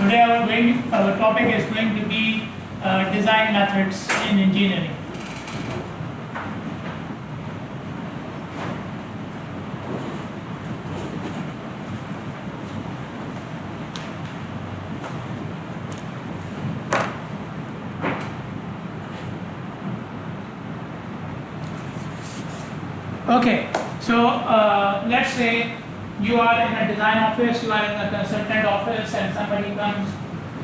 Today our topic is going to be design methods in engineering. Okay, so let's say you are in a design office, you are in a consultant office, and somebody comes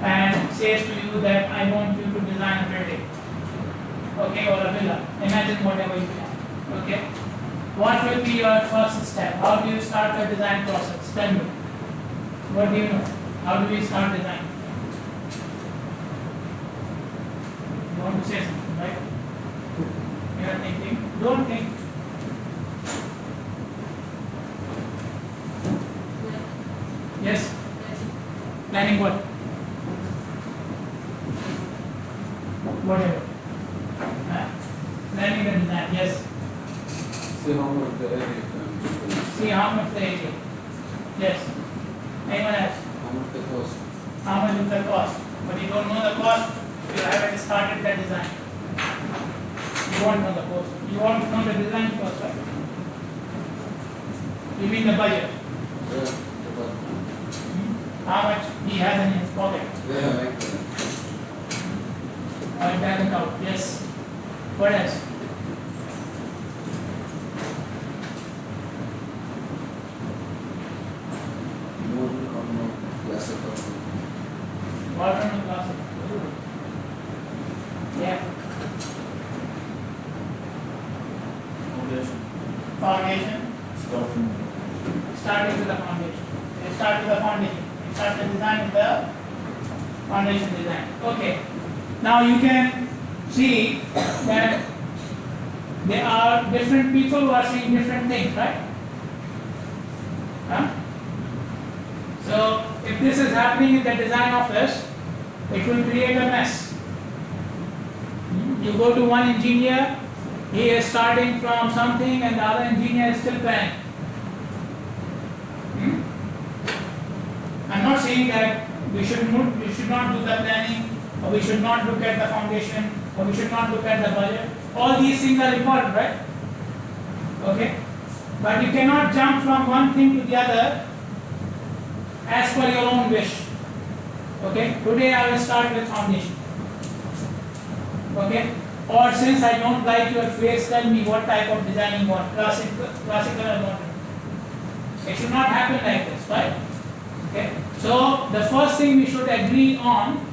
and says to you that I want you to design a building, okay, or a villa. Imagine whatever you can. Okay, what will be your first step? How do you start the design process? Tell me. What do you know? How do we start design? You want to say something, right? You are thinking. Don't think. Yes? Planning what? Whatever. Planning the design, yes. See how much the area can. See how much the area. Yes. Anyone else? How much the cost? How much is the cost? But you don't know the cost, you haven't started the design. You won't know the cost. You want to know the design first, right? You mean the budget? Yeah, the budget. How much he has in his pocket? Yeah, like that. Or bank account, yes. What else? More come classical. What on the class? Yeah. Foundation. Starting with the foundation. You start with the foundation. You start the design with the foundation design. Okay. Now you can see that there are different people who are saying different things, right? Huh? So if this is happening in the design office, it will create a mess. You go to one engineer, he is starting from something and the other engineer is still planning. I'm not saying that we should not do the planning, or we should not look at the foundation, or we should not look at the budget. All these things are important, right? Okay? But you cannot jump from one thing to the other as per your own wish. Okay? Today I will start with foundation. Okay? Or since I don't like your face, tell me what type of design you want, classical or modern. It should not happen like this, right? Okay? So the first thing we should agree on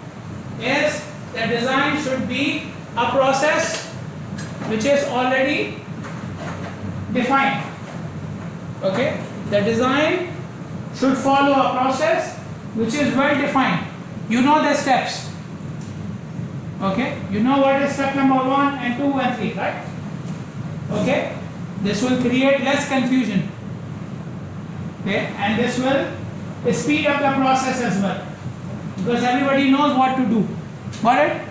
is the design should be a process which is already defined. Okay? The design should follow a process which is well defined. You know the steps. Okay? You know what is step number 1 and 2 and 3, right? Okay? This will create less confusion. Okay? And this will speed up the process as well. Because everybody knows what to do. Got it?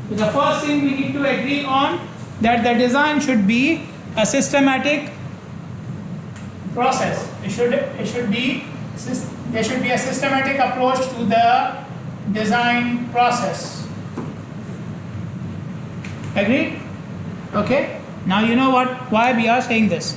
So the first thing we need to agree on that the design should be a systematic process. There should be a systematic approach to the design process. Agreed? Okay? Now you know why we are saying this.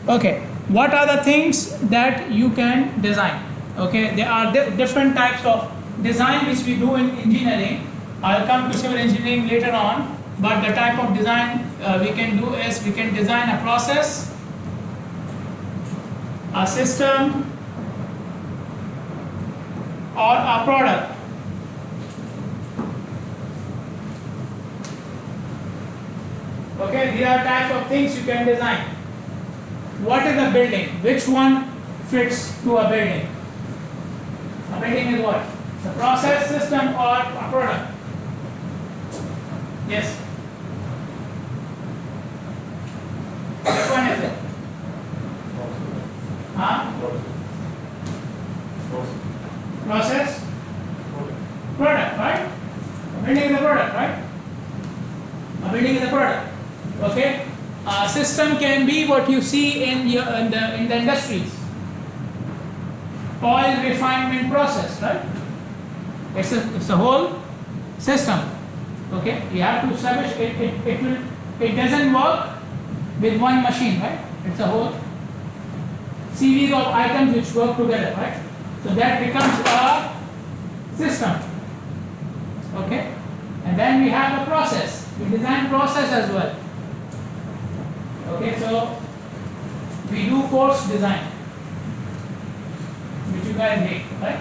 Okay. What are the things that you can design? Okay, there are different types of design which we do in engineering. I'll come to civil engineering later on, but the type of design we can do is we can design a process, a system, or a product. Okay, these are types of things you can design. What is a building? Which one fits to a building? A building is what? A process, system, or a product? Yes. Which one is it? Huh? Process? Product, right? A building is a product, right? A building is a product. Okay? A system can be what you see in the industries. Oil refinement process, right? It's a whole system. Okay, you have to establish it doesn't work with one machine, right? It's a whole series of items which work together, right? So that becomes a system. Okay, and then we have a process. We design process as well. Okay, so we do course design, which you guys hate, right?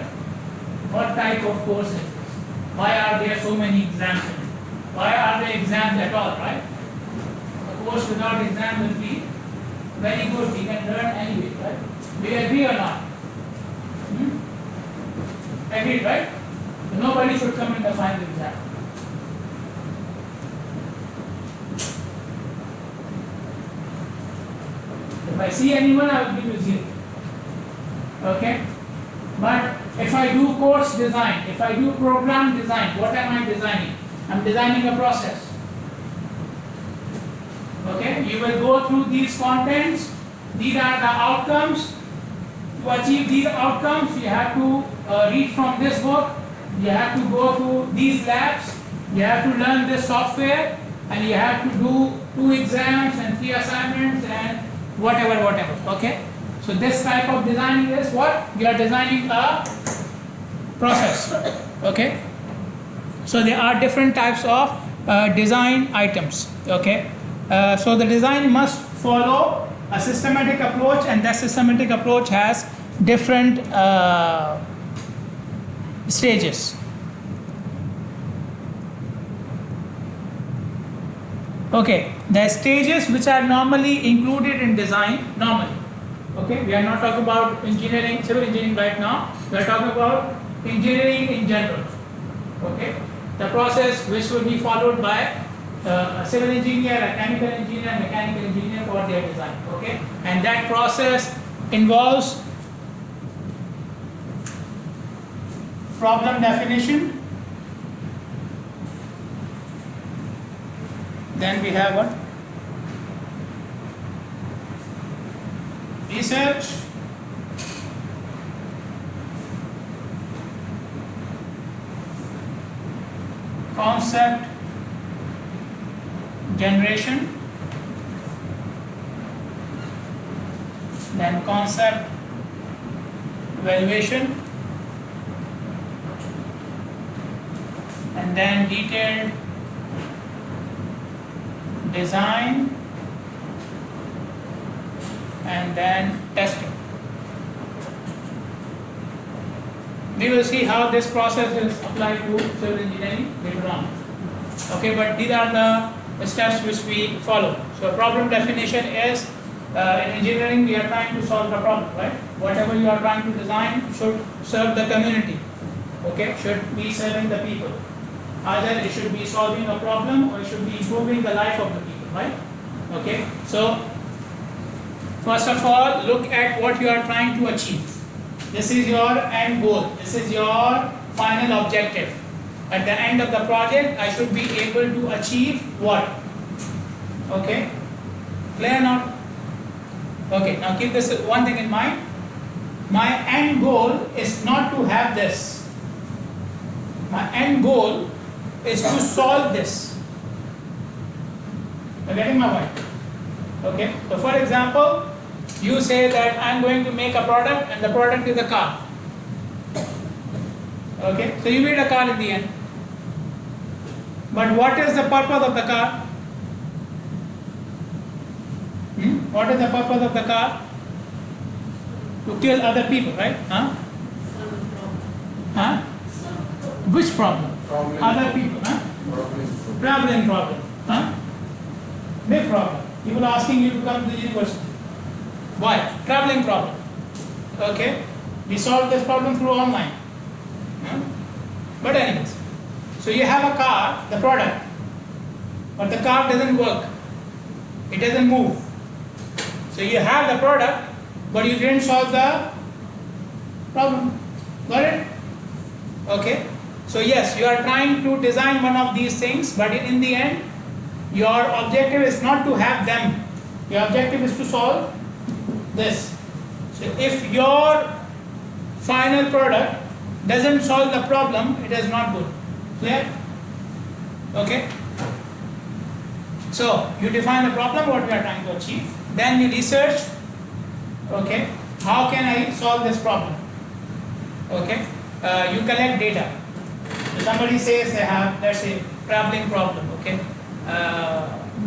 What type of course is this? Why are there so many exams? Why are there exams at all, right? A course without exam will be very good. We can learn anyway, right? Do you agree or not? Agreed, right? So nobody should come in the final exam. If I see anyone, I will give you 0. Okay? But if I do course design, if I do program design, what am I designing? I'm designing a process. Okay? You will go through these contents. These are the outcomes. To achieve these outcomes, you have to read from this book. You have to go through these labs. You have to learn this software. And you have to do 2 exams and 3 assignments and whatever. Okay? So this type of designing is what? You are designing a process. Okay? So there are different types of design items. Okay? So the design must follow a systematic approach, and that systematic approach has different stages. Okay, the stages which are normally included in design, normally. Okay, we are not talking about engineering, civil engineering right now. We are talking about engineering in general. Okay, the process which will be followed by a civil engineer, a chemical engineer, mechanical engineer for their design. Okay, and that process involves problem definition. Then we have what? Research, concept generation, then concept evaluation, and then detailed design, and then testing. We will see how this process is applied to civil engineering later on. Okay, but these are the steps which we follow. So problem definition is, in engineering we are trying to solve the problem, right? Whatever you are trying to design should serve the community. Okay, should be serving the people. Either it should be solving a problem or it should be improving the life of the people, right? Okay, so first of all, look at what you are trying to achieve. This is your end goal. This is your final objective. At the end of the project, I should be able to achieve what? Okay, clear now? Okay, now keep this one thing in mind. My end goal is not to have this. My end goal is to solve this. You're getting my point? Okay, so for example, you say that I'm going to make a product and the product is a car. Okay, so you made a car in the end. But what is the purpose of the car? What is the purpose of the car? To kill other people, right? Huh? Huh? Which problem? Other people, huh? Traveling problem. Huh? Big problem. People asking you to come to the university. Why? Traveling problem. Okay? We solve this problem through online. Huh? But anyways, so you have a car, the product, but the car doesn't work. It doesn't move. So you have the product, but you didn't solve the problem. Got it? Okay? So yes, you are trying to design one of these things, but in the end, your objective is not to have them. Your objective is to solve this. So if your final product doesn't solve the problem, it is not good. Clear? Okay? So you define the problem, what we are trying to achieve. Then you research, okay, how can I solve this problem? Okay? You collect data. So somebody says they have, let's say, traveling problem, okay?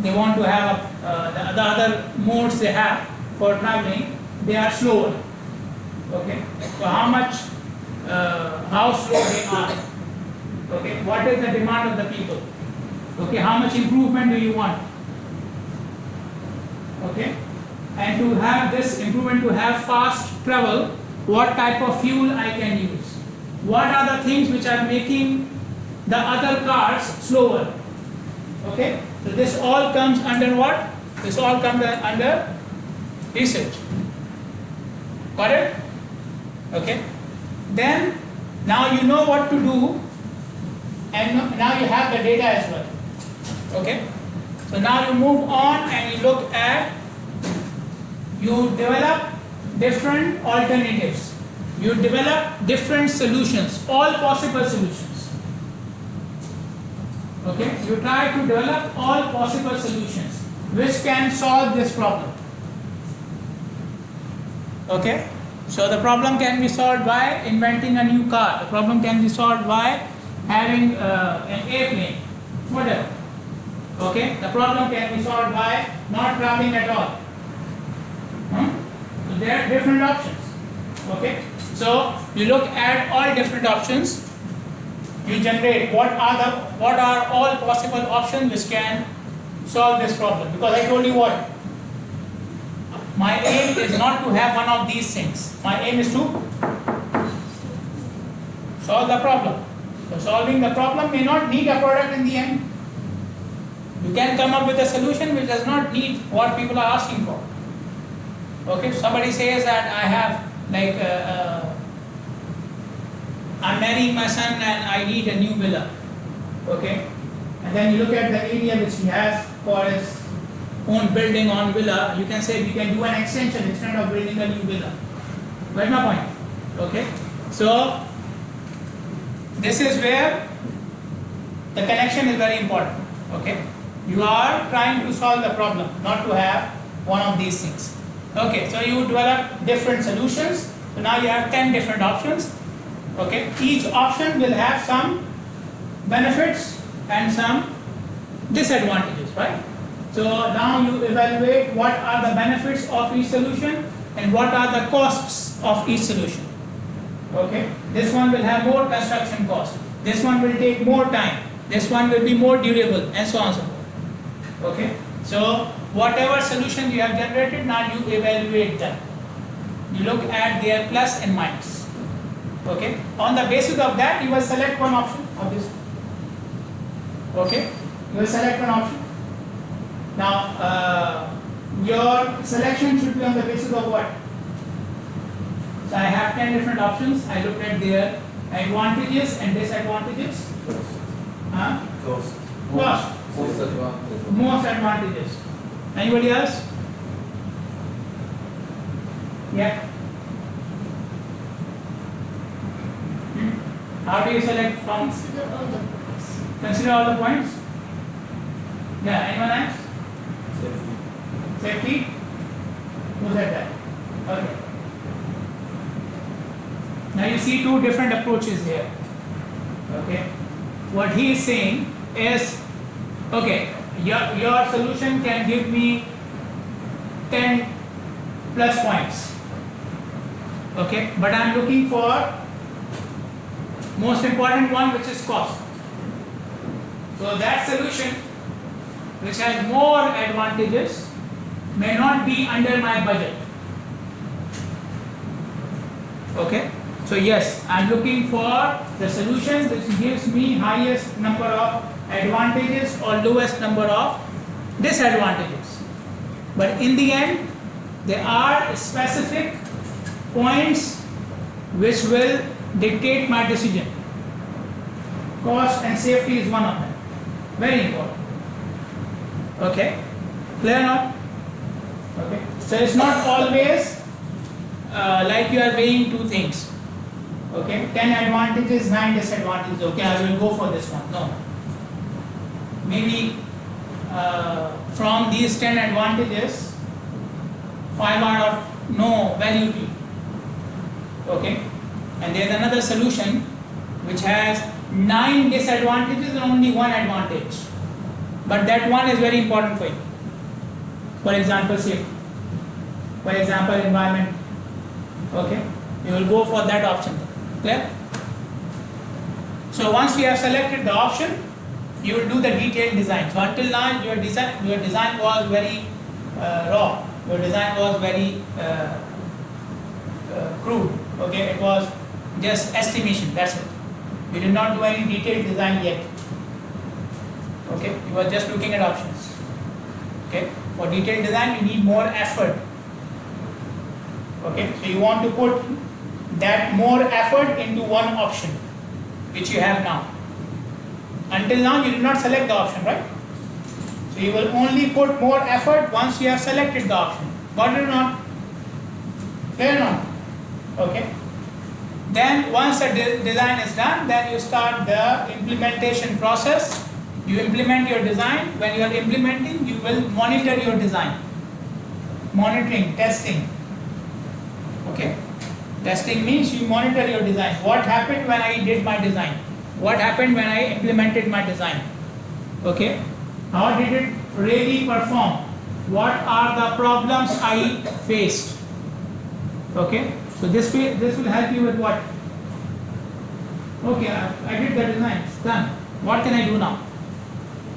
They want to have the other modes they have for traveling, they are slower. Okay? So how slow they are? Okay? What is the demand of the people? Okay? How much improvement do you want? Okay? And to have this improvement, to have fast travel, what type of fuel I can use? What are the things which are making the other cars slower? Okay? So this all comes under what? This all comes under research. Got it? Okay? Then, now you know what to do, and now you have the data as well. Okay? So now you move on and you look at, you develop different alternatives. You develop different solutions, all possible solutions. Okay? You try to develop all possible solutions which can solve this problem. Okay? So the problem can be solved by inventing a new car. The problem can be solved by having an airplane, whatever. Okay? The problem can be solved by not traveling at all. So there are different options. Okay? So you look at all different options. You generate what are all possible options which can solve this problem. Because I told you what? My aim is not to have one of these things. My aim is to solve the problem. So solving the problem may not need a product in the end. You can come up with a solution which does not need what people are asking for. Okay, somebody says that I have like I'm marrying my son and I need a new villa. Okay, and then you look at the area which he has for his own building on villa. You can say we can do an extension instead of building a new villa. That's my point. Okay, so this is where the connection is very important. Okay, you are trying to solve the problem, not to have one of these things. Okay, so you develop different solutions. So now you have 10 different options. Okay, each option will have some benefits and some disadvantages, right? So now you evaluate what are the benefits of each solution and what are the costs of each solution. Okay, this one will have more construction cost. This one will take more time. This one will be more durable, and so on and so forth. Okay, so whatever solution you have generated, now you evaluate them. You look at their plus and minus. Okay, on the basis of that, you will select one option of this. Okay, you will select one option. Now, your selection should be on the basis of what? So I have 10 different options. I looked at their advantages and disadvantages. Cost. Cost. Most advantage. Most advantages. Anybody else? Yeah. How do you select from? Consider all the points. Consider all the points. Yeah. Anyone else? Safety. Who said that? Okay. Now you see two different approaches here. Okay. What he is saying is, okay, your solution can give me 10 plus points. Okay, but I am looking for most important one, which is cost. So that solution which has more advantages may not be under my budget. Okay, so yes, I am looking for the solution which gives me highest number of advantages or lowest number of disadvantages. But in the end, there are specific points which will dictate my decision. Cost and safety is one of them. Very important. Okay, clear now? Okay, so it's not always like you are weighing two things. Okay, 10 advantages, 9 disadvantages. Okay, I will go for this one. No. Maybe from these 10 advantages, 5 are of no value to you. Okay, and there's another solution which has 9 disadvantages and only 1 advantage. But that one is very important for you. For example, safety. For example, environment. Okay, you will go for that option. Clear? So once we have selected the option, you will do the detailed design. So until now, your design was very raw. Your design was very crude. Okay, it was just estimation. That's it. You did not do any detailed design yet. Okay, you were just looking at options. Okay, for detailed design, you need more effort. Okay, so you want to put that more effort into one option, which you have now. Until now, you did not select the option, right? So you will only put more effort once you have selected the option. Got it or not? Clear or not? Okay. Then once the design is done, then you start the implementation process. You implement your design. When you are implementing, you will monitor your design. Monitoring, testing. Okay. Testing means you monitor your design. What happened when I did my design? What happened when I implemented my design? Okay. How did it really perform? What are the problems I faced? Okay. So this will help you with what? Okay, I did the design. It's done. What can I do now?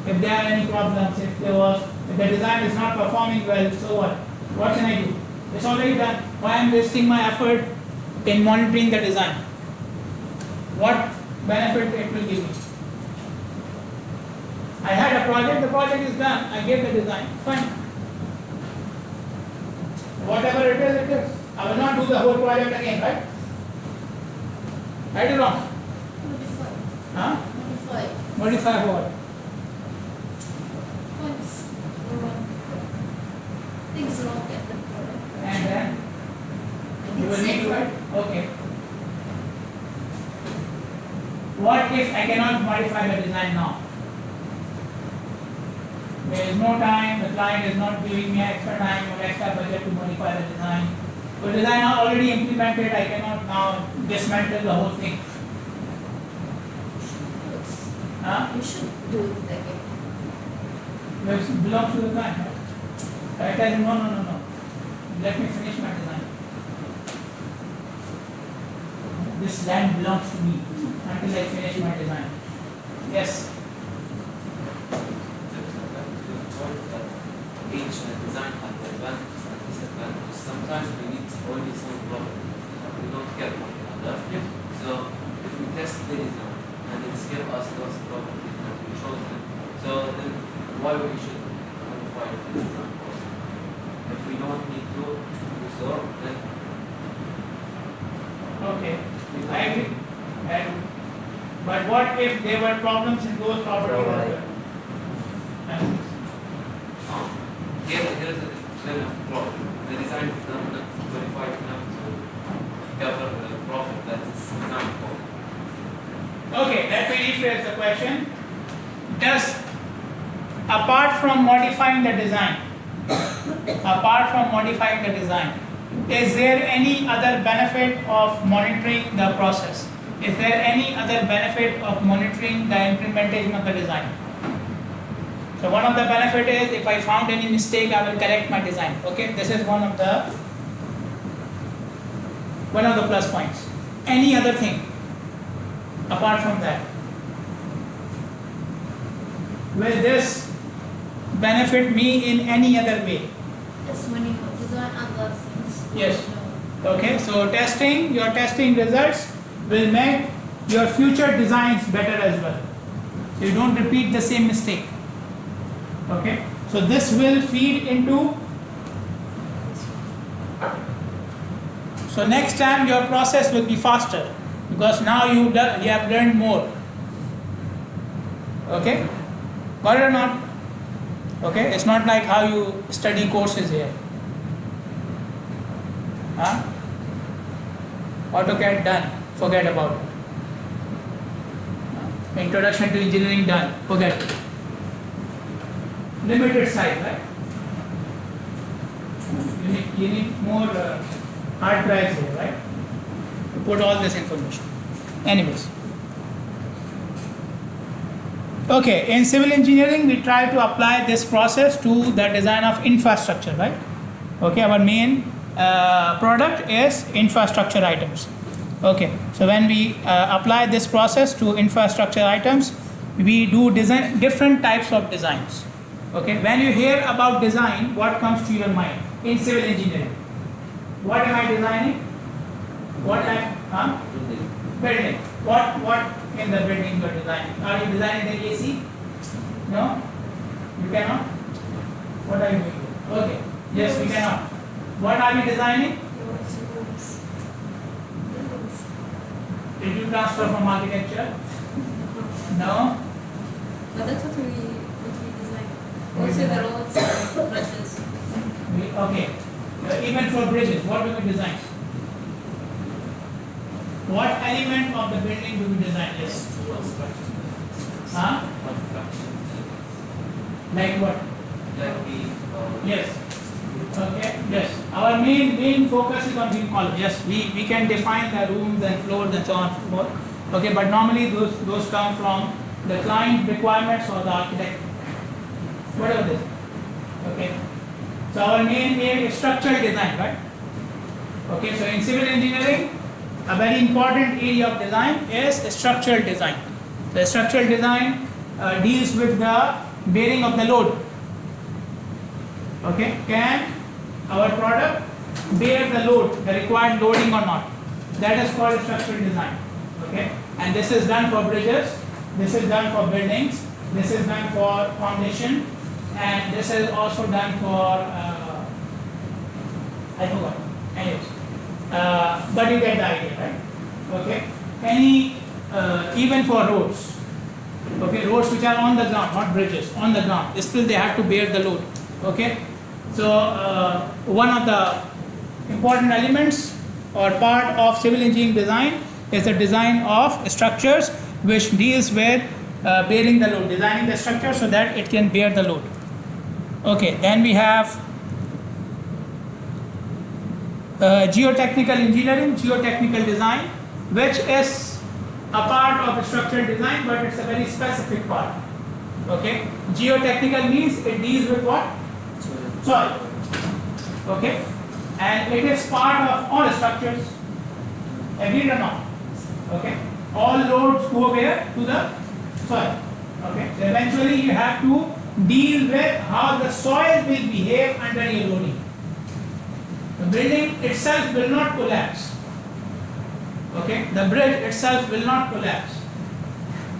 If there are any problems, if the design is not performing well, so what? What can I do? It's already done. Why am I wasting my effort in monitoring the design? What benefit it will give me? I had a project, the project is done. I gave the design. Fine. Whatever it is, it is. I will not do the whole project again, right? Right or wrong? Modify. Huh? Modify. Modify for what? Once or wrong. Things wrong at the product. And then you will need to write. Okay. What if I cannot modify the design now? There is no time, the client is not giving me extra time or extra budget to modify the design. The design is already implemented, I cannot now dismantle the whole thing. Huh? You should do it again. It belongs to the client. Right? I tell him, no. Let me finish my design. This land belongs to me until I finish my design. Yes. Each design has advantages and disadvantages. Sometimes we need only some problem. We don't care about the other. So if we test the design and it's give us those properties and we chose them, so then why we should modify the design also? If we don't need to do so, then Okay. I agree. But what if there were problems in those properties as well? here's a problem. The design is not qualified enough to cover the problem that is designed for. Okay, let me rephrase the question. Does, apart from modifying the design, is there any other benefit of monitoring the process? Is there any other benefit of monitoring the implementation of the design? So one of the benefit is if I found any mistake, I will correct my design. Okay, this is one of the plus points. Any other thing apart from that? Will this benefit me in any other way? Yes, when you design other things. Yes. Okay, so your testing results will make your future designs better as well. So you don't repeat the same mistake. Okay, so this will feed into, so next time your process will be faster because now you have learned more. Okay, got it or not? Okay, it's not like how you study courses here. Huh? AutoCAD done. Forget about it. Introduction to engineering done. Forget it. Limited size, right? You need more hard drives here, right? To put all this information. Anyways. Okay, in civil engineering, we try to apply this process to the design of infrastructure, right? Okay, our main product is infrastructure items. Okay, so when we apply this process to infrastructure items, we do design different types of designs. Okay, when you hear about design, what comes to your mind in civil engineering? What am I designing? What type? Building. What in the building you are designing? Are you designing the AC? No? You cannot? What are you doing? Okay. Yes, we cannot. What are we designing? Did you transfer from architecture? No? But that's what we design. Also the roads and bridges. Okay. Even for bridges, what do we design? What element of the building do we design? Yes. Huh? Like what? Yes. Okay. Yes. Our main focus is on beam column. Yes. We can define the rooms and floors and so on and so forth. Okay. But normally those come from the client requirements or the architect. Whatever this. Okay. So our main aim is structural design, right? Okay. So in civil engineering, a very important area of design is structural design. The structural design deals with the bearing of the load. Okay, can our product bear the load, the required loading or not? That is called structural design. Okay, and this is done for bridges, this is done for buildings, this is done for foundation, and this is also done for I forgot. Anyways. But you get the idea, right? Okay. Even for roads, okay, roads which are on the ground, not bridges, on the ground, still they have to bear the load. Okay. So one of the important elements or part of civil engineering design is the design of structures which deals with bearing the load, designing the structure so that it can bear the load. Okay. Then we have geotechnical engineering, geotechnical design, which is a part of structural design, but it's a very specific part. Okay, geotechnical means it deals with what? Soil. Okay, and it is part of all structures. Agreed or not? Okay, all loads go where? To the soil. Okay, so eventually you have to deal with how the soil will behave under your loading. The building itself will not collapse. Okay, the bridge itself will not collapse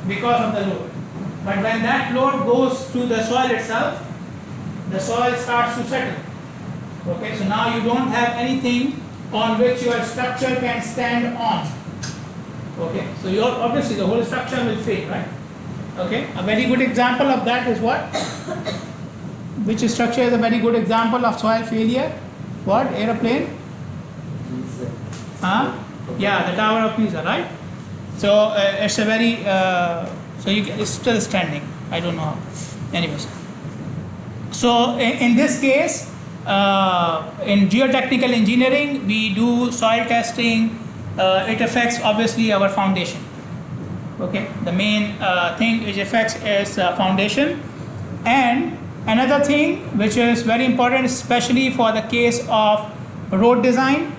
because of the load. But when that load goes to the soil itself, the soil starts to settle. Okay, so now you don't have anything on which your structure can stand on. Okay, so your obviously the whole structure will fail, right? Okay, a very good example of that is what? Which structure is a very good example of soil failure? What? Aeroplane? Huh? Yeah, the Tower of Pisa, right? So it's a very so it's still standing. I don't know how. Anyways, so in this case, in geotechnical engineering, we do soil testing. It affects obviously our foundation. Okay, the main thing which affects is foundation, and another thing which is very important, especially for the case of road design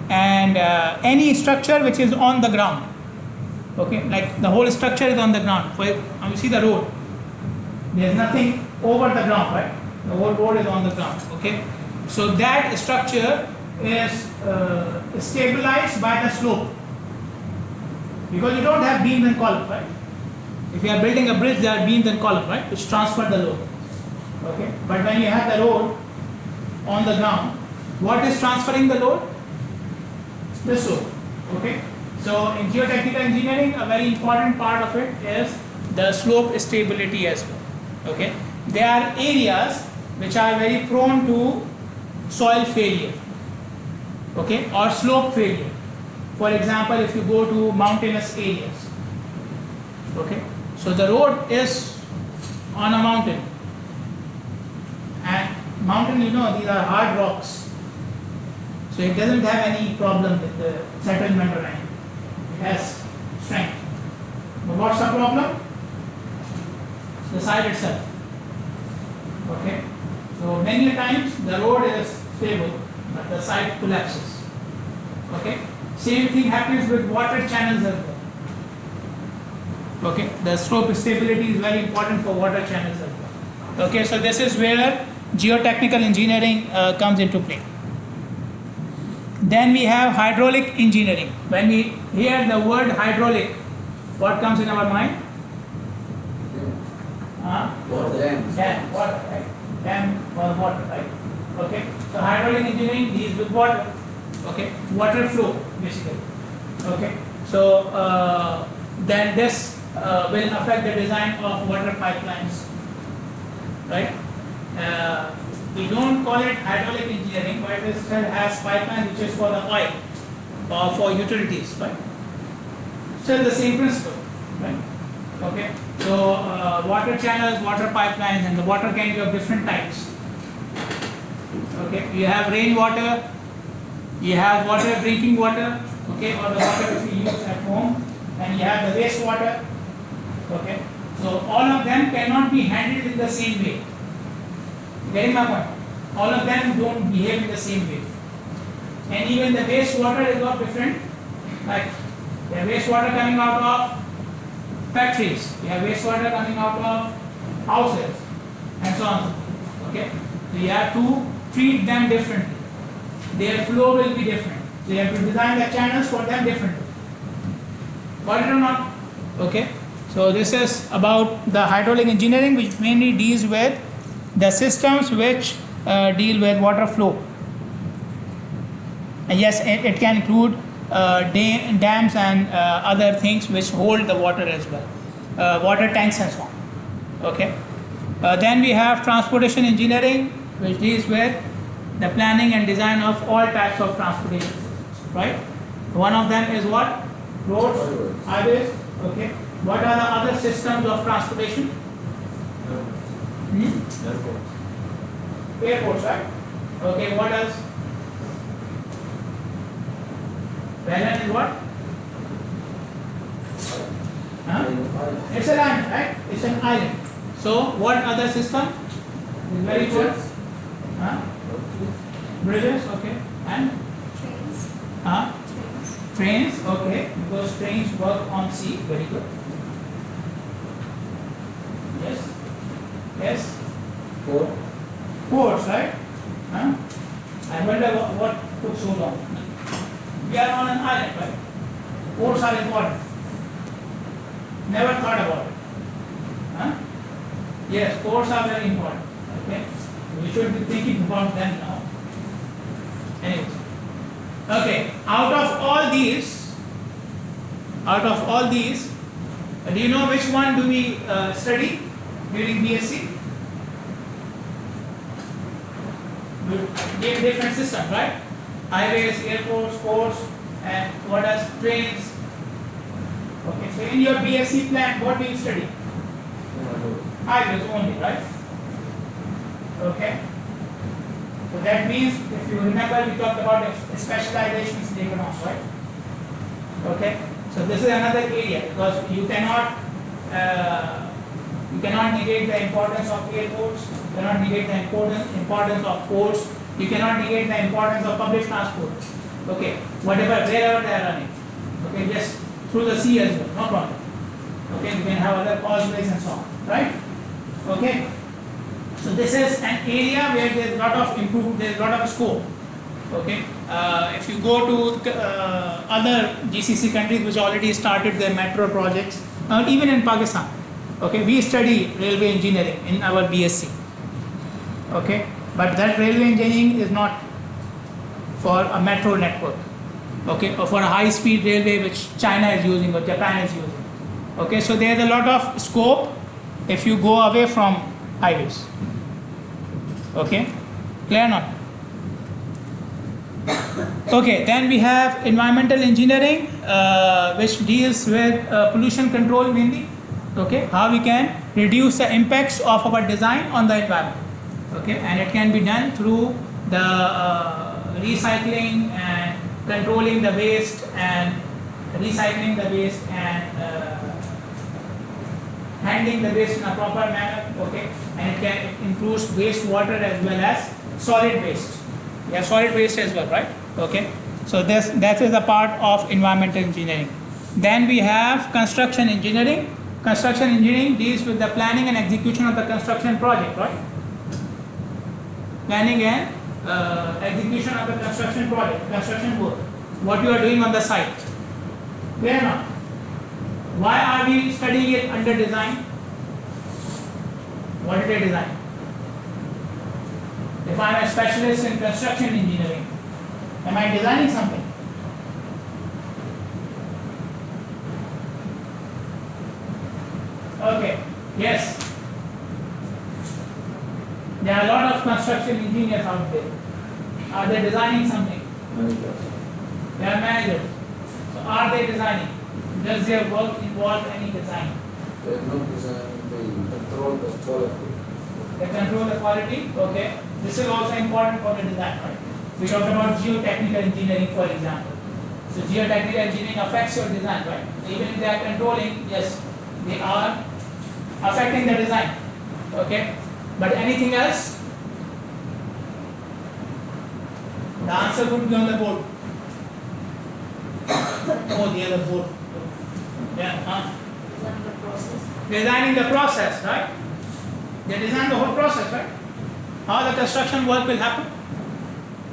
and any structure which is on the ground. Okay, like the whole structure is on the ground. For you see the road, there is nothing over the ground, right? The whole road is on the ground. Okay, so that structure is stabilized by the slope, because you don't have beams and columns, right? If you are building a bridge, there are beams and columns, right, which transfer the load. Okay, but when you have the road on the ground, what is transferring the load? The slope. Okay, so in geotechnical engineering, a very important part of it is the slope stability as well. Okay, there are areas which are very prone to soil failure, okay, or slope failure. for example, if you go to mountainous areas, okay, so the road is on a mountain, and mountain, you know, these are hard rocks, so it doesn't have any problem with the settlement or anything. It has strength. But what's the problem? The side itself. Okay, so many times the road is stable, but the side collapses. Okay, same thing happens with water channels as well. Okay, the slope stability is very important for water channels as well. Okay, so this is where geotechnical engineering comes into play. Then we have hydraulic engineering. When we hear the word hydraulic, what comes in our mind? Dam, water, right? Dam or water, right? Okay, so hydraulic engineering deals with water. Okay, water flow basically. Okay, so then this will affect the design of water pipelines, right? We don't call it hydraulic engineering, but it still has pipeline which is for the oil or for utilities, right? Still the same principle, right? Okay, so water channels, water pipelines, and the water can be of different types. Okay, you have rainwater, you have water, drinking water, okay, or the water which we use at home, and you have the wastewater. Okay, so all of them cannot be handled in the same way. Getting my point? All of them don't behave in the same way. And even the wastewater is of different, like you have wastewater coming out of factories, you have wastewater coming out of houses, and so on. Okay, so you have to treat them differently. Their flow will be different. So you have to design the channels for them differently. Got it or not? Okay. So this is about the hydraulic engineering, which mainly deals with the systems which deal with water flow. And yes, it can include dams and other things which hold the water as well, water tanks and so on. Okay. Then we have transportation engineering, which deals with the planning and design of all types of transportation systems, right? One of them is what? Roads, highways. Okay. What are the other systems of transportation? Airports, right? Okay, what else? Island is what? Huh? It's an island, right? It's an island. So, what other system? Very good. Huh? Bridges, okay. And? Trains. Huh? Trains. Trains, okay. Because trains work on sea. Very good. Yes. Yes. Ports, right? Huh? I wonder what took so long. We are on an island, right? Ports are important. Never thought about it. Huh? Yes, ports are very important. Okay, we should be thinking about them now. Anyways, okay. Out of all these, do you know which one do we study during BSc? We gave different systems, right? Highways, airports, ports, and what else? Trains. Okay, so in your BSc plan, what do you study? Highways only, right? Okay. So that means, if you remember, we talked about specializations later on, right? Okay. So this is another area, because you cannot negate the importance of airports, you cannot negate the importance of ports, you cannot negate the importance of public transport. Okay, wherever they are running. Okay, just through the sea as well, no problem. Okay, you can have other causeways and so on, right? Okay. So this is an area where there is a lot of scope. Okay, if you go to other GCC countries which already started their metro projects, even in Pakistan, okay, we study railway engineering in our BSc. Okay, but that railway engineering is not for a metro network. Okay, or for a high-speed railway which China is using or Japan is using. Okay, so there is a lot of scope if you go away from highways. Okay, clear or not? Okay, then we have environmental engineering, which deals with pollution control mainly. Okay, how we can reduce the impacts of our design on the environment. Okay, and it can be done through the recycling and controlling the waste and recycling the waste and handling the waste in a proper manner. Okay, and it includes wastewater as well as solid waste. We have solid waste as well, right? Okay, so that is a part of environmental engineering. Then we have construction engineering. Construction engineering deals with the planning and execution of the construction project, right? Planning and execution of the construction project, construction work, what you are doing on the site. Clear or not? Why are we studying it under design? What did I design? If I am a specialist in construction engineering, am I designing something? Okay, yes. There are a lot of construction engineers out there. Are they designing something? They are managers. So are they designing? Does their work involve any design? They are not designing, they control the quality. They control the quality, okay. This is also important for the design, right? We talked about geotechnical engineering, for example. So geotechnical engineering affects your design, right? Even if they are controlling, yes, they are affecting the design, okay. But anything else? The answer would be on the board. Oh, the other board. Yeah, Design the process. designing the process, right? They design the whole process, right? How the construction work will happen.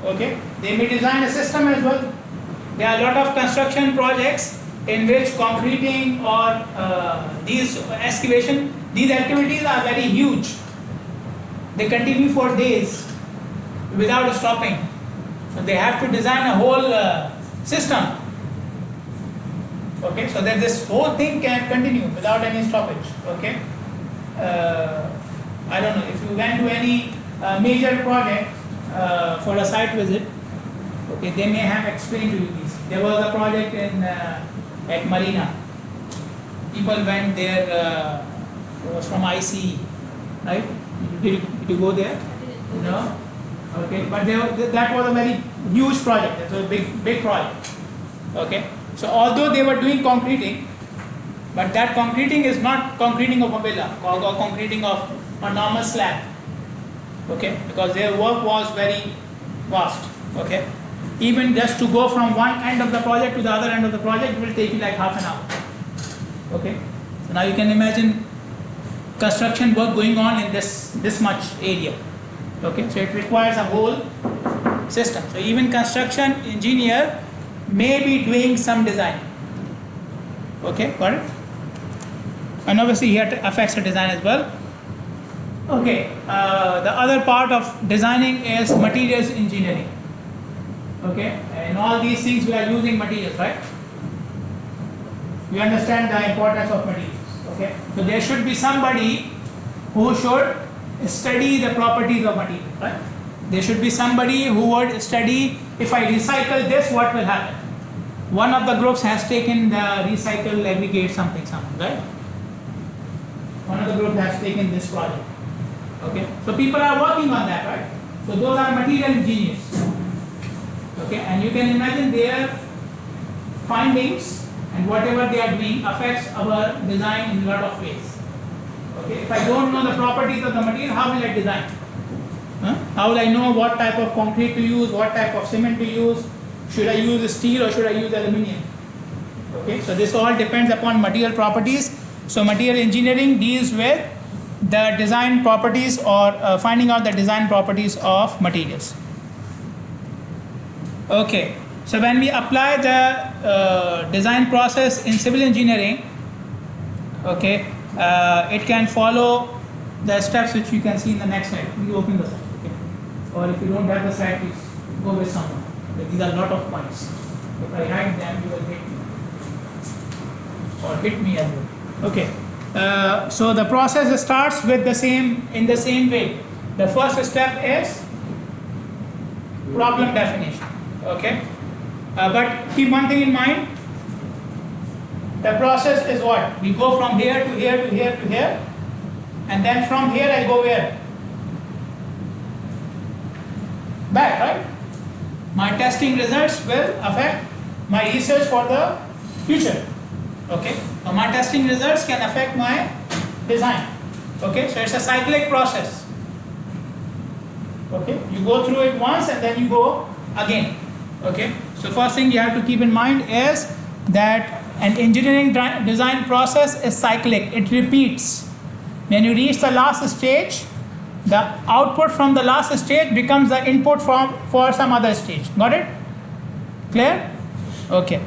Okay, they may design a system as well. There are a lot of construction projects in which concreting or these excavation, these activities are very huge. They continue for days without stopping. So they have to design a whole system. Okay, so that this whole thing can continue without any stoppage. Okay, I don't know if you went to any major project for a site visit. Okay, they may have explained to you this. There was a project in at Marina. People went there. It was from ICE, right? Did you go there? No. Okay, but that was a very huge project. It was a big project. Okay, so although they were doing concreting, but that concreting is not concreting of a villa or concreting of a normal slab. Okay, because their work was very vast. Okay, even just to go from one end of the project to the other end of the project will take you like half an hour. Okay, so now you can imagine construction work going on in this much area. Okay, so it requires a whole system. So even construction engineer may be doing some design. Okay, got it? And obviously here it affects the design as well. Okay, the other part of designing is materials engineering. Okay, in all these things we are using materials, right? We understand the importance of materials. Okay, so there should be somebody who should study the properties of materials, right? There should be somebody who would study, if I recycle this, what will happen? One of the groups has taken the recycle aggregate something, right? One of the groups has taken this project. Okay, so people are working on that, right? So those are material engineers. Okay, and you can imagine their findings and whatever they are doing affects our design in a lot of ways. Okay, if I don't know the properties of the material, how will I design? How will I know what type of concrete to use, what type of cement to use? Should I use steel or should I use aluminium? Okay, so this all depends upon material properties. So material engineering deals with the design properties or finding out the design properties of materials. Okay, so when we apply the design process in civil engineering, okay, it can follow the steps which you can see in the next slide. You open the slide, okay? Or if you don't have the slide, please go with someone. These are a lot of points. If I hide them, you will hit me. Or hit me as well. Okay. So the process starts with in the same way. The first step is problem definition. Okay, but keep one thing in mind. The process is what? We go from here to here to here to here, and then from here I go where? Back, right? My testing results will affect my research for the future. Okay, so my testing results can affect my design. Okay, so it's a cyclic process. Okay, you go through it once and then you go again. Okay, so first thing you have to keep in mind is that an engineering design process is cyclic. It repeats. When you reach the last stage, the output from the last stage becomes the input for some other stage. Got it? Clear? Okay.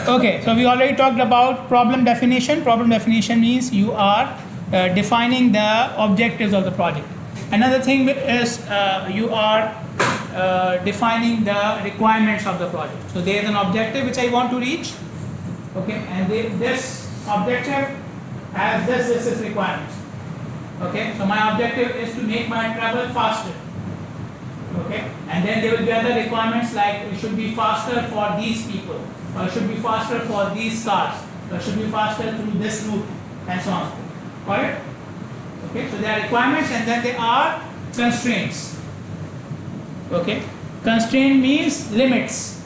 Okay, so we already talked about problem definition. Problem definition means you are defining the objectives of the project. Another thing is you are defining the requirements of the project. So there is an objective which I want to reach. Okay, and this objective has this requirements. Okay, so my objective is to make my travel faster. Okay, and then there will be other requirements like it should be faster for these people, or it should be faster for these cars, or it should be faster through this route, and so on. Got it? Okay, so there are requirements and then there are constraints. Okay, constraint means limits.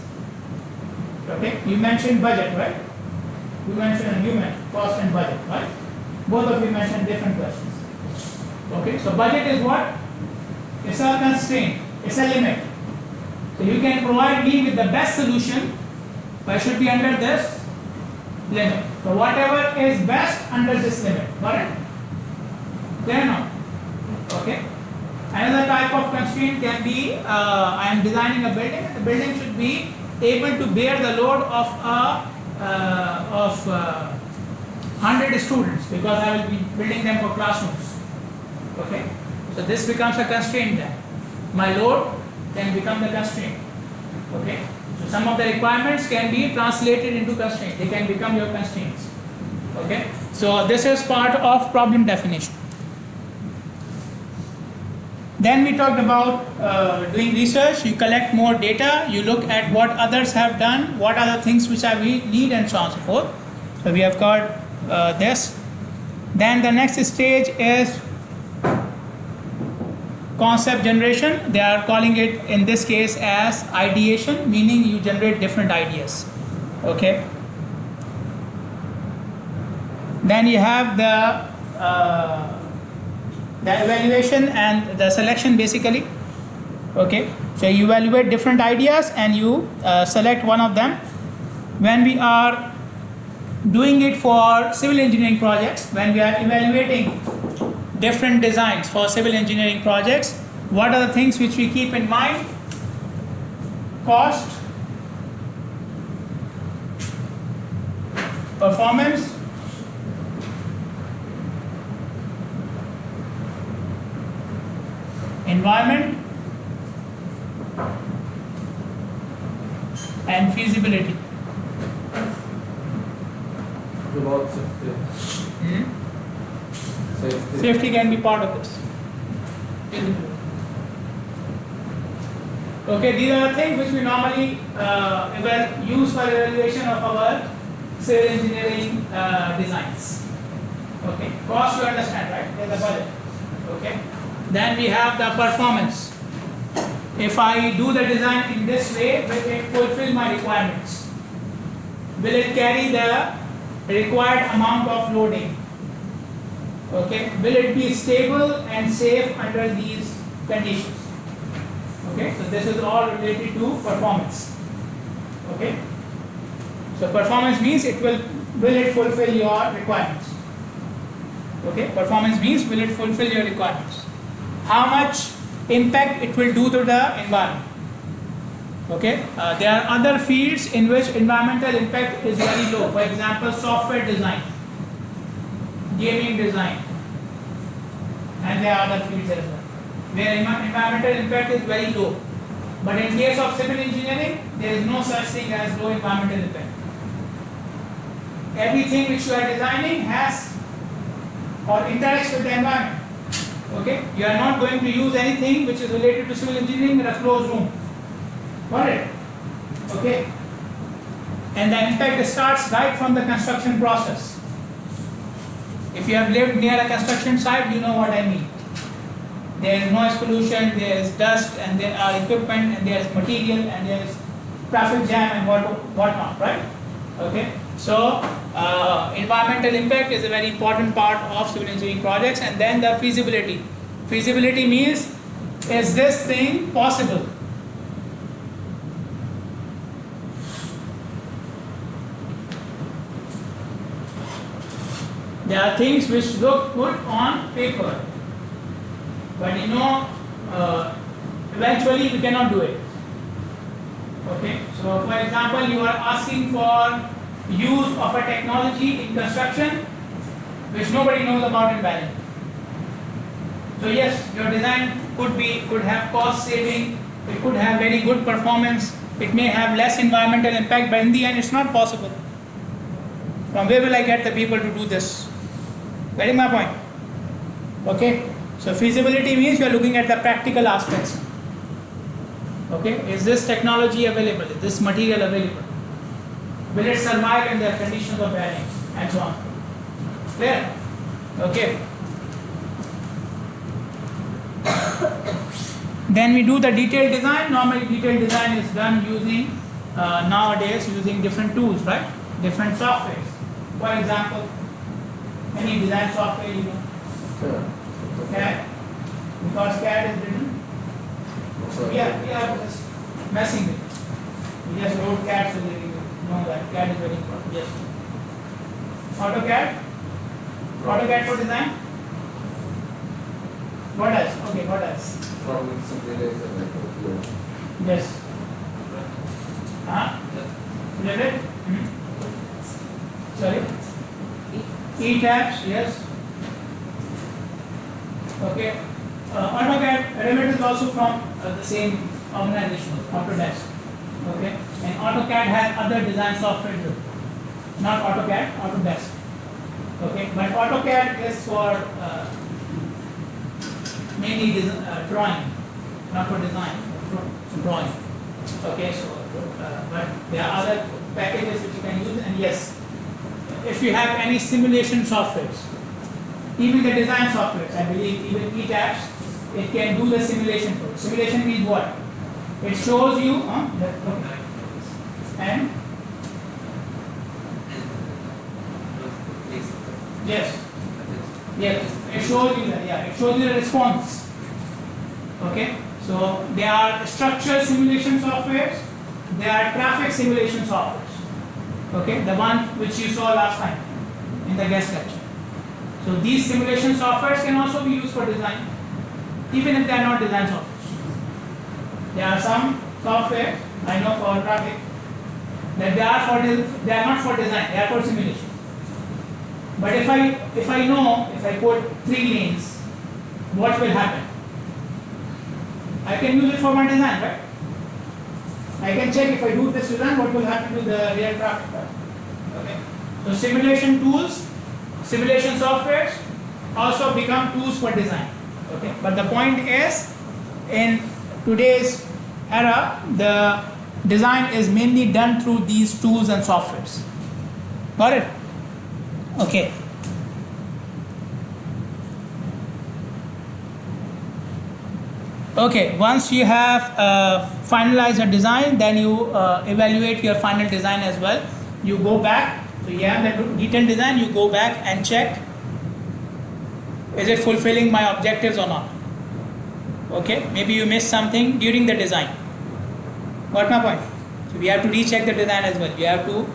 Okay, you mentioned budget, right? You mentioned cost and budget, right? Both of you mentioned different questions. Okay, so budget is what? It's a constraint, it's a limit. So you can provide me with the best solution, but it should be under this limit. So whatever is best under this limit, got it? Clear now? Okay. Another type of constraint can be, I am designing a building, and the building should be able to bear the load of 100 students, because I will be building them for classrooms. Okay, so this becomes a constraint then. My load can become the constraint. Okay, so some of the requirements can be translated into constraints. They can become your constraints. Okay, so this is part of problem definition. Then we talked about doing research. You collect more data, you look at what others have done, what are the things which we need, and so on and so forth. So we have got this. Then the next stage is concept generation. They are calling it in this case as ideation, meaning you generate different ideas. Okay. Then you have the evaluation and the selection basically. Okay, so you evaluate different ideas and you select one of them. When we are doing it for civil engineering projects, when we are evaluating different designs for civil engineering projects, what are the things which we keep in mind? Cost, performance, environment, and feasibility. About safety. Safety can be part of this. Okay, these are the things which we normally use for evaluation of our civil engineering designs. Okay, cost you understand, right? There's a budget. Okay, then we have the performance. If I do the design in this way, will it fulfill my requirements? Will it carry the required amount of loading? Okay, will it be stable and safe under these conditions? Okay, so this is all related to performance. Okay, so performance means will it fulfill your requirements? Okay, performance means will it fulfill your requirements? How much impact it will do to the environment? Okay, there are other fields in which environmental impact is very low. For example, software design, gaming design, and there are other fields as well, where environmental impact is very low. But in case of civil engineering, there is no such thing as low environmental impact. Everything which you are designing has or interacts with the environment. Okay, you are not going to use anything which is related to civil engineering in a closed room. Got it? Okay. And the impact starts right from the construction process. If you have lived near a construction site, you know what I mean. There is noise pollution, there is dust, and there are equipment, and there is material, and there is traffic jam, and whatnot, right? Okay. So, environmental impact is a very important part of civil engineering projects, and then the feasibility. Feasibility means, is this thing possible? There are things which look good on paper, but eventually we cannot do it. Okay, so for example, you are asking for use of a technology in construction which nobody knows about in Valley. So yes, your design could have cost saving, it could have very good performance, it may have less environmental impact, but in the end it's not possible. From where will I get the people to do this? Getting my point? Okay, so feasibility means you are looking at the practical aspects. Okay, is this technology available? Is this material available? Will it survive in the conditions of bearing, and so on? Clear? Okay. Then we do the detailed design. Normally detailed design is done using nowadays using different tools, right? Different softwares. For example, any design software you know. CAD, because CAD is written. We are just messing with it. We just wrote CAD so that you know that CAD is very important. Yes. AutoCAD? AutoCAD for design? What else? Okay, what else? Probably something like that. Yes. Revit? Sorry? E-tabs, yes. Okay. AutoCAD, Revit is also from the same organization, Autodesk. Okay. And AutoCAD has other design software too. Not AutoCAD, Autodesk. Okay. But AutoCAD is for mainly drawing, not for design, for drawing. Okay. So, but there are other packages which you can use, and yes, if you have any simulation softwares, even the design softwares, I believe even ETABS, it can do the simulation for you. Simulation means what? It shows you, and yes, yes, it shows you that, yeah, it shows you the response. Okay, so there are structure simulation softwares, there are traffic simulation softwares. Okay, the one which you saw last time in the guest lecture. So these simulation softwares can also be used for design, even if they are not design softwares. There are some software I know for traffic that they are not for design, they are for simulation. But if I put 3 lanes, what will happen? I can use it for my design, right? I can check if I do this design, what will happen to the real traffic. Okay. So simulation tools, simulation softwares also become tools for design. Okay. But the point is, in today's era, the design is mainly done through these tools and softwares. Got it? Okay. Okay, once you have finalized a design, then you evaluate your final design as well. You go back, so you have the detailed design, you go back and check, is it fulfilling my objectives or not? Okay, maybe you missed something during the design. Got my point? So we have to recheck the design as well. You have to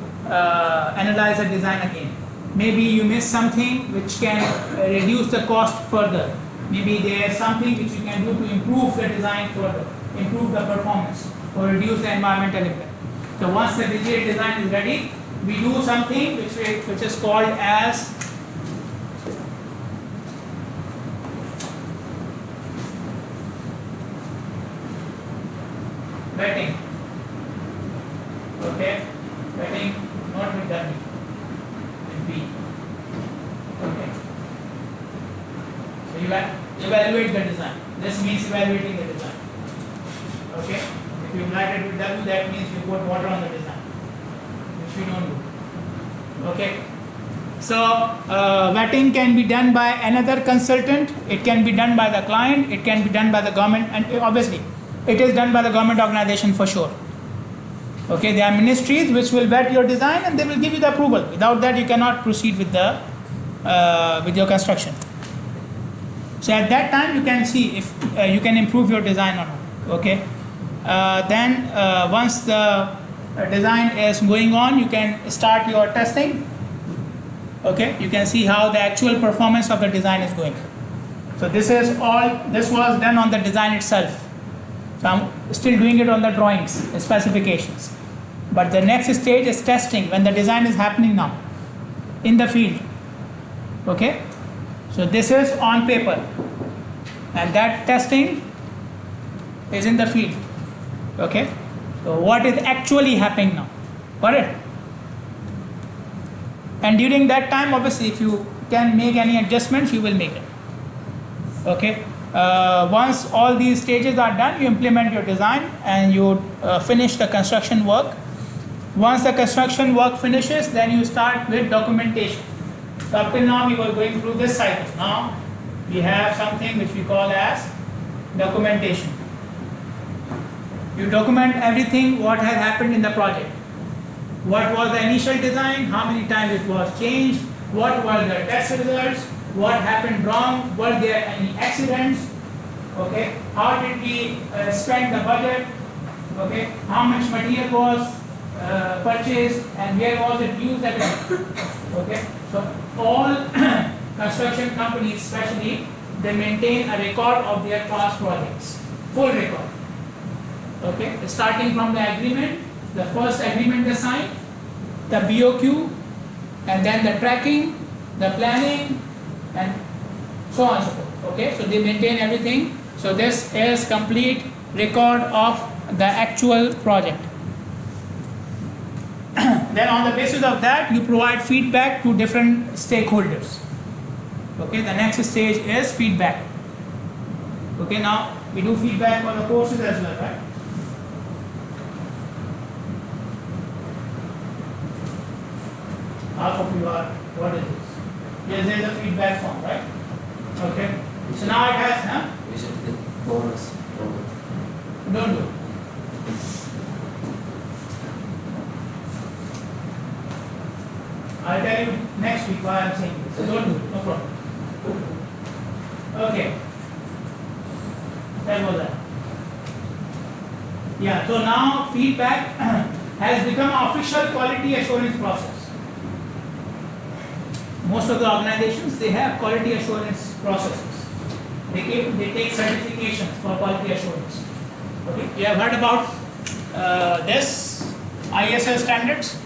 analyze the design again. Maybe you missed something which can reduce the cost further. Maybe there is something which you can do to improve the design further, improve the performance, or reduce the environmental impact. So once the digital design is ready, we do something which is called as vetting. Okay, vetting not with W, with V. Okay. So you have Evaluate the design. This means evaluating the design. Okay? If you write it with W, that means you put water on the design, which we don't do. Okay? So, vetting can be done by another consultant, it can be done by the client, it can be done by the government, and obviously, it is done by the government organization for sure. Okay, there are ministries which will vet your design and they will give you the approval. Without that, you cannot proceed with the with your construction. So at that time, you can see if you can improve your design or not. Okay, then once the design is going on, you can start your testing. Okay, you can see how the actual performance of the design is going. So this is all. This was done on the design itself. So I'm still doing it on the drawings, specifications. But the next stage is testing when the design is happening now in the field. Okay? So this is on paper. And that testing is in the field. Okay? So what is actually happening now? Got it? And during that time, obviously, if you can make any adjustments, you will make it. Okay? Once all these stages are done, you implement your design and you finish the construction work. Once the construction work finishes, then you start with documentation. So up till now we were going through this cycle. Now we have something which we call as documentation. You document everything what has happened in the project. What was the initial design, how many times it was changed, what were the test results, what happened wrong, were there any accidents, okay, how did we spend the budget, okay, how much material was purchased and where was it used at, okay. So all construction companies especially, they maintain a record of their past projects, full record, okay, starting from the agreement, the first agreement they signed, the BOQ, and then the tracking, the planning, and so on and so forth. Okay, so they maintain everything. So this is complete record of the actual project. Then on the basis of that, you provide feedback to different stakeholders. Okay, the next stage is feedback. Okay, now we do feedback on the courses as well, right? Half of you are, what is this? Yes, there is a feedback form, right? Okay. So now it has, huh? We should get bonus. Don't do. I'll tell you next week why I'm saying this. So don't do, no problem. Okay. That was that. Yeah, so now feedback has become an official quality assurance process. Most of the organizations, they have quality assurance processes. They take certifications for quality assurance. Okay, you have heard about this ISO standards?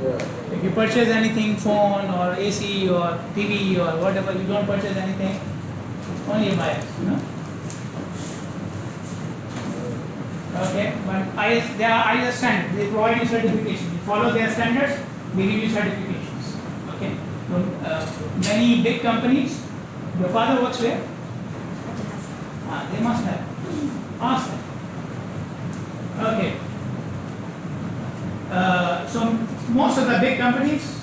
Yeah. If you purchase anything, phone or AC or TV or whatever, you don't purchase anything, only buyers, you know. Okay, but there are ISO standards, they provide you certification. You follow their standards, they give you certifications. Okay, so, many big companies, your father works where? They must have. Ask them. Okay. So most of the big companies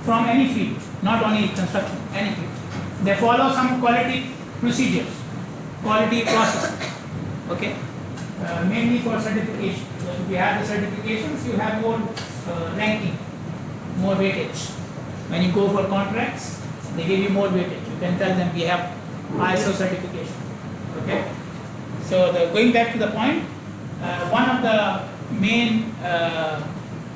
from any field, not only construction, any field, they follow some quality procedures, quality processes. Okay, mainly for certification. So if you have the certifications, you have more ranking, more weightage. When you go for contracts, they give you more weightage. You can tell them we have ISO certification. Okay. So going back to the point, one of the main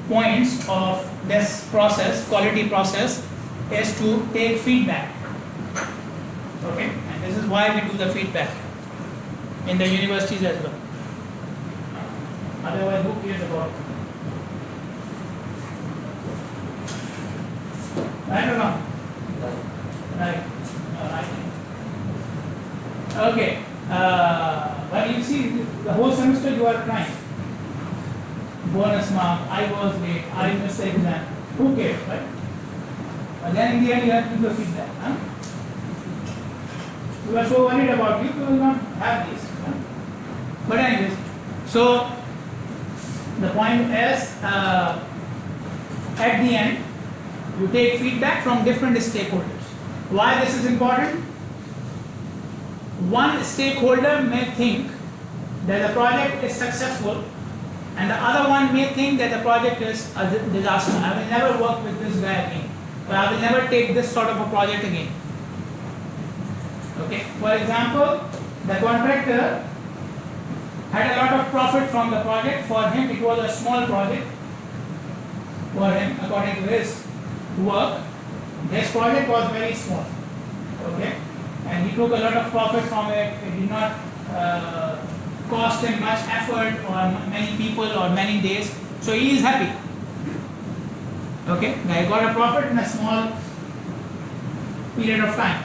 points of this process, quality process, is to take feedback. Okay, and this is why we do the feedback in the universities as well. Otherwise, who cares about it? Right or wrong? Right. Okay. But you see, the whole semester you are trying. Bonus mark, I was late, I missed the exam. Who cares, right? But then in the end you have to do the feedback. Huh? you are so worried about you will not have these. But anyways, so the point is, at the end, you take feedback from different stakeholders. Why this is important? One stakeholder may think that the project is successful, and the other one may think that the project is a disaster. I will never work with this guy again, or I will never take this sort of a project again. Okay. For example, the contractor had a lot of profit from the project. For him, it was a small project. For him, according to his work, this project was very small. Okay, and he took a lot of profit from it. It did not cost him much effort or many people or many days. So he is happy. Okay, now he got a profit in a small period of time.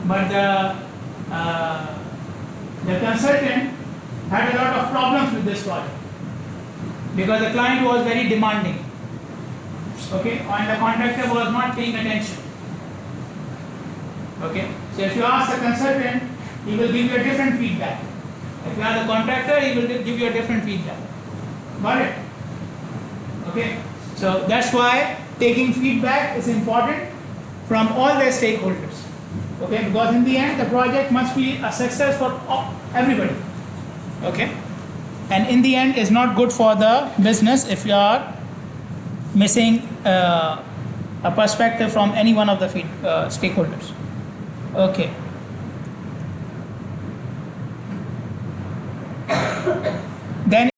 But the consultant had a lot of problems with this project because the client was very demanding. Okay, and the contractor was not paying attention. Okay, so if you ask the consultant, he will give you a different feedback. If you are the contractor, he will give you a different feedback. Got it? Okay, so that's why taking feedback is important from all the stakeholders. Okay, because in the end, the project must be a success for everybody. Okay, and in the end, it's not good for the business if you are missing a perspective from any one of the stakeholders. Okay. Then